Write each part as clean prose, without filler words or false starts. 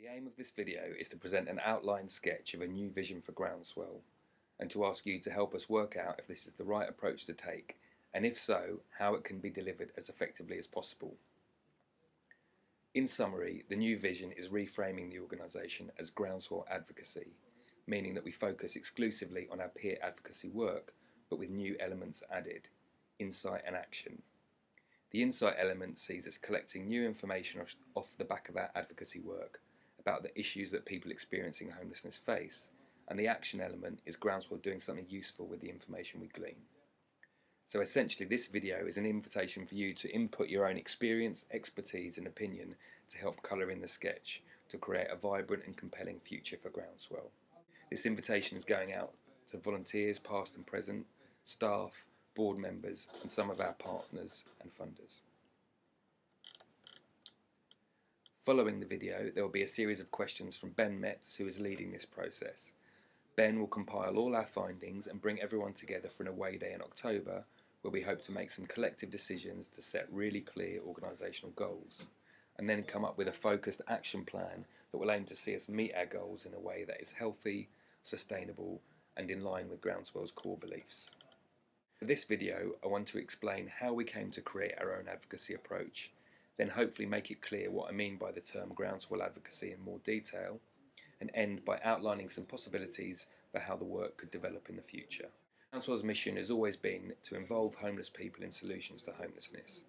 The aim of this video is to present an outline sketch of a new vision for Groundswell and to ask you to help us work out if this is the right approach to take, and if so, how it can be delivered as effectively as possible. In summary, the new vision is reframing the organisation as Groundswell advocacy, meaning that we focus exclusively on our peer advocacy work, but with new elements added: insight and action. The insight element sees us collecting new information off the back of our advocacy work about the issues that people experiencing homelessness face, and the action element is Groundswell doing something useful with the information we glean. So essentially this video is an invitation for you to input your own experience, expertise and opinion to help colour in the sketch to create a vibrant and compelling future for Groundswell. This invitation is going out to volunteers past and present, staff, board members and some of our partners and funders. Following the video, there will be a series of questions from Ben Metz, who is leading this process. Ben will compile all our findings and bring everyone together for an away day in October, where we hope to make some collective decisions to set really clear organisational goals, and then come up with a focused action plan that will aim to see us meet our goals in a way that is healthy, sustainable, and in line with Groundswell's core beliefs. For this video, I want to explain how we came to create our own advocacy approach, then hopefully make it clear what I mean by the term Groundswell advocacy in more detail, and end by outlining some possibilities for how the work could develop in the future. Groundswell's mission has always been to involve homeless people in solutions to homelessness.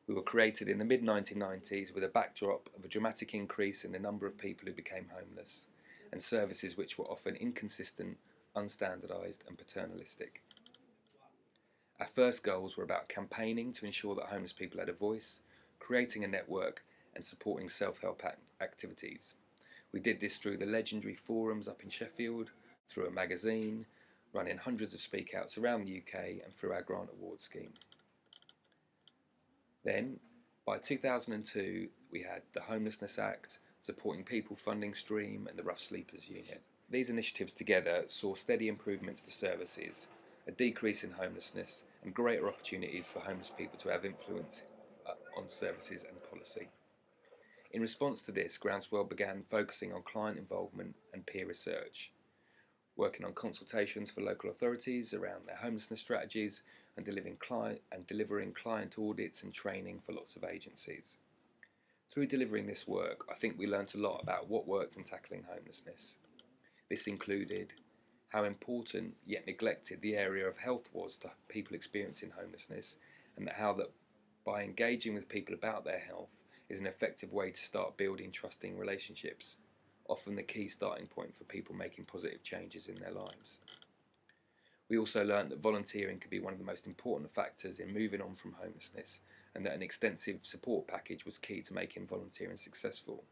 We were created in the mid-1990s with a backdrop of a dramatic increase in the number of people who became homeless, and services which were often inconsistent, unstandardised and paternalistic. Our first goals were about campaigning to ensure that homeless people had a voice, creating a network and supporting self-help activities. We did this through the legendary forums up in Sheffield, through a magazine, running hundreds of speak-outs around the UK and through our grant award scheme. Then, by 2002, we had the Homelessness Act, Supporting People Funding Stream and the Rough Sleepers Unit. These initiatives together saw steady improvements to services, a decrease in homelessness and greater opportunities for homeless people to have influence on services and policy. In response to this, Groundswell began focusing on client involvement and peer research, working on consultations for local authorities around their homelessness strategies and delivering client audits and training for lots of agencies. Through delivering this work, I think we learnt a lot about what worked in tackling homelessness. This included how important yet neglected the area of health was to people experiencing homelessness, and how that by engaging with people about their health is an effective way to start building trusting relationships, often the key starting point for people making positive changes in their lives. We also learned that volunteering could be one of the most important factors in moving on from homelessness, and that an extensive support package was key to making volunteering successful.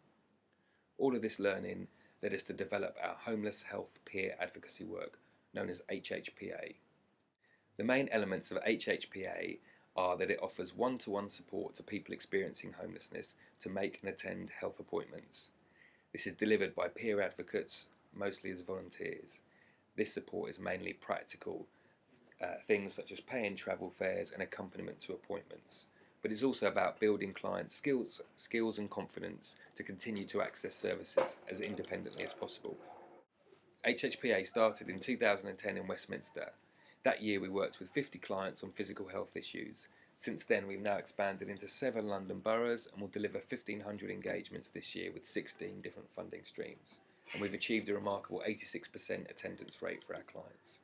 All of this learning led us to develop our homeless health peer advocacy work, known as HHPA. The main elements of HHPA are that it offers one-to-one support to people experiencing homelessness to make and attend health appointments. This is delivered by peer advocates, mostly as volunteers. This support is mainly practical, things such as paying travel fares and accompaniment to appointments, but it's also about building clients' skills and confidence to continue to access services as independently as possible. HHPA started in 2010 in Westminster. That year we worked with 50 clients on physical health issues. Since then we've now expanded into 7 London boroughs and will deliver 1,500 engagements this year with 16 different funding streams. And we've achieved a remarkable 86% attendance rate for our clients.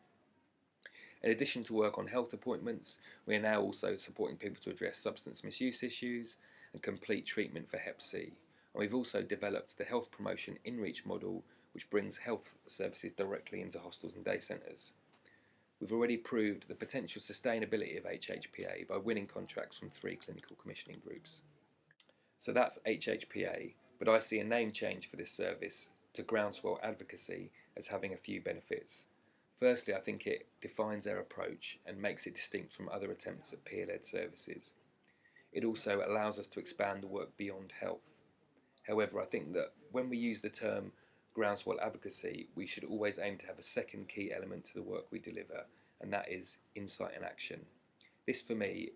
In addition to work on health appointments, we are now also supporting people to address substance misuse issues and complete treatment for Hep C. And we've also developed the health promotion in-reach model, which brings health services directly into hostels and day centres. We've already proved the potential sustainability of HHPA by winning contracts from 3 clinical commissioning groups. So that's HHPA, but I see a name change for this service to Groundswell Advocacy as having a few benefits. Firstly, I think it defines our approach and makes it distinct from other attempts at peer-led services. It also allows us to expand the work beyond health. However, I think that when we use the term Groundswell advocacy, we should always aim to have a second key element to the work we deliver, and that is insight and action. This, for me,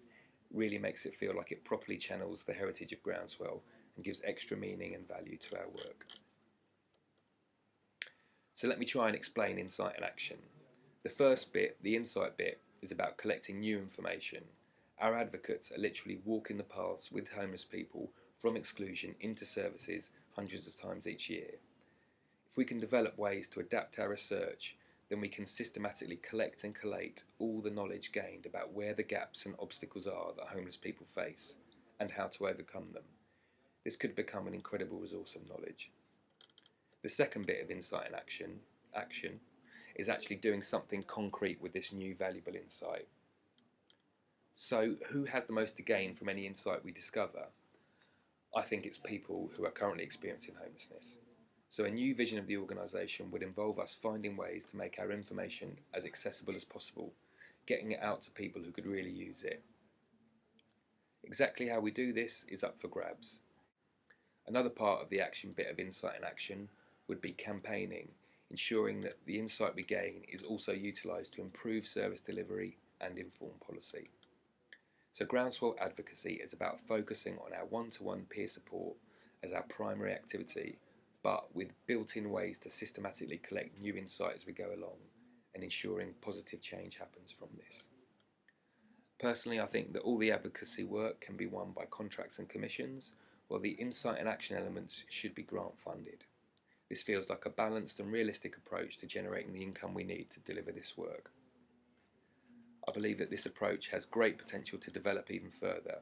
really makes it feel like it properly channels the heritage of Groundswell and gives extra meaning and value to our work. So let me try and explain insight and action. The first bit, the insight bit, is about collecting new information. Our advocates are literally walking the paths with homeless people from exclusion into services hundreds of times each year. If we can develop ways to adapt our research, then we can systematically collect and collate all the knowledge gained about where the gaps and obstacles are that homeless people face and how to overcome them. This could become an incredible resource of knowledge. The second bit of insight and action is actually doing something concrete with this new valuable insight. So, who has the most to gain from any insight we discover? I think it's people who are currently experiencing homelessness. So a new vision of the organisation would involve us finding ways to make our information as accessible as possible, getting it out to people who could really use it. Exactly how we do this is up for grabs. Another part of the action bit of insight and action would be campaigning, ensuring that the insight we gain is also utilised to improve service delivery and inform policy. So Groundswell advocacy is about focusing on our one-to-one peer support as our primary activity, but with built-in ways to systematically collect new insight as we go along and ensuring positive change happens from this. Personally, I think that all the advocacy work can be won by contracts and commissions, while the insight and action elements should be grant funded. This feels like a balanced and realistic approach to generating the income we need to deliver this work. I believe that this approach has great potential to develop even further,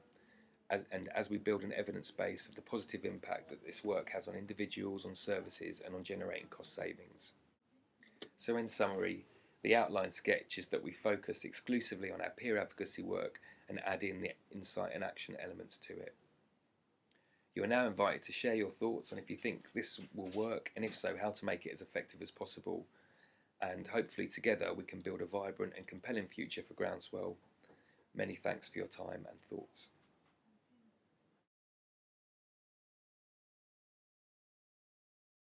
as we build an evidence base of the positive impact that this work has on individuals, on services, and on generating cost savings. So in summary, the outline sketch is that we focus exclusively on our peer advocacy work and add in the insight and action elements to it. You are now invited to share your thoughts on if you think this will work, and if so, how to make it as effective as possible. And hopefully together we can build a vibrant and compelling future for Groundswell. Many thanks for your time and thoughts.